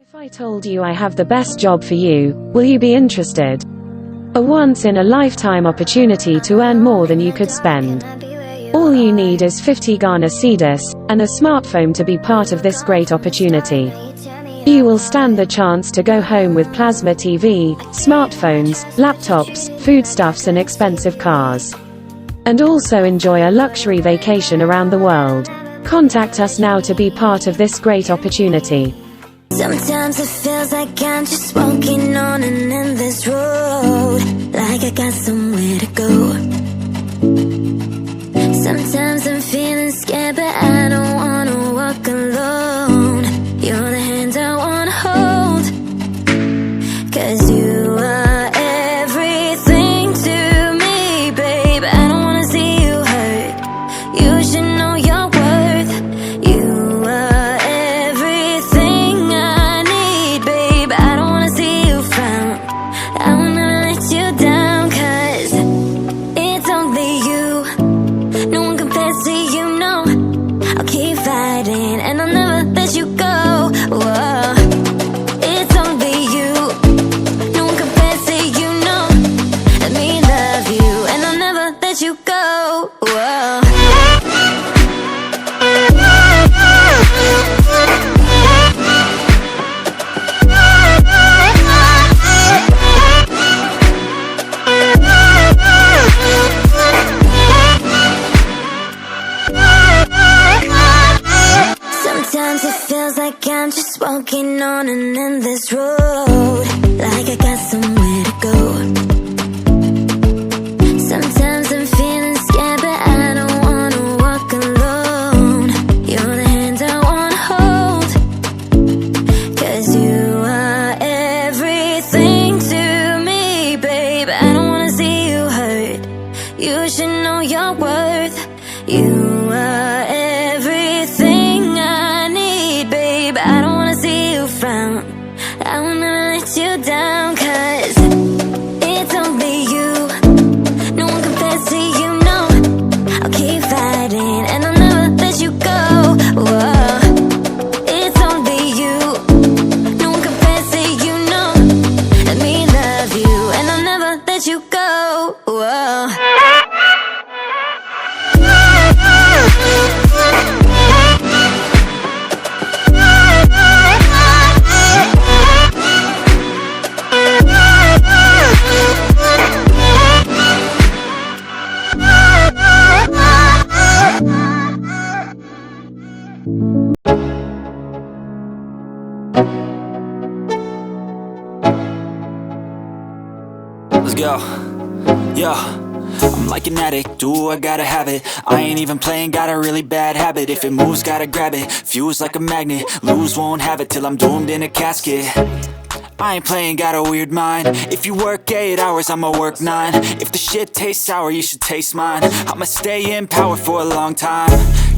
If I told you I have the best job for you, will you be interested? A once-in-a-lifetime opportunity to earn more than you could spend. All you need is 50 Ghana cedis, and a smartphone to be part of this great opportunity. You will stand the chance to go home with plasma TV, smartphones, laptops, foodstuffs and expensive cars. And also enjoy a luxury vacation around the world. Contact us now to be part of this great opportunity. Sometimes it feels like I'm just walking on an endless road, like I got somewhere to go. Sometimes I'm feeling scared, but I don't wanna walk alone. You're the hand I wanna hold, 'cause you are everything to me, babe. I don't wanna see you hurt. You should know your worth. You are everything I need, babe. I don't wanna see you frown. I will never let you down, 'cause it's only you. No one compares to you, no. I'll keep fighting and I'll never let you go. Whoa. It's only you. No one compares to you, no. Let me love you and I'll never let you go. Whoa. Sometimes it feels like I'm just walking on an endless road, like I got somewhere to go. Sometimes I'm feeling scared, but I don't wanna walk alone. You're the hand I wanna hold, 'cause you are everything to me, babe. I don't wanna see you hurt. You should know your worth. You are everything I need, babe. I don't wanna see you frown. I will never let you down, 'cause it's only you. No one compares to you, no. I'll keep fighting and I'll never let you go. Whoa. It's only you. No one compares to you, no. Let me love you and I'll never let you go. Whoa. Let's go. Yo, I'm like an addict, do I gotta have it. I ain't even playing, got a really bad habit. If it moves, gotta grab it, fuse like a magnet. Lose, won't have it till I'm doomed in a casket. I ain't playing, got a weird mind. If you work 8 hours, I'ma work 9. If the shit tastes sour, you should taste mine. I'ma stay in power for a long time.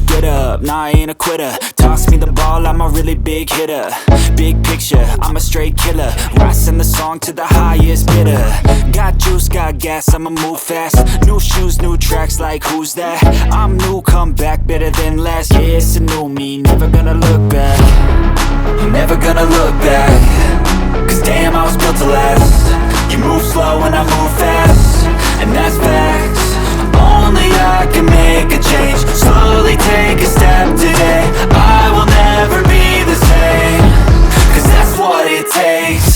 Get up, nah, I ain't a quitter. Toss me the ball, I'm a really big hitter. Big picture, I'm a straight killer. Rising the song to the highest bidder. Got juice, got gas, I'ma move fast. New shoes, new tracks, like who's that? I'm new, come back, better than last. Yeah, it's a new me, never gonna look back. I'm never gonna look back, 'cause damn, I was built to last. You move slow and I move fast, and that's facts. Only I can make a change. Slowly take a step today. I will never be the same, 'cause that's what it takes.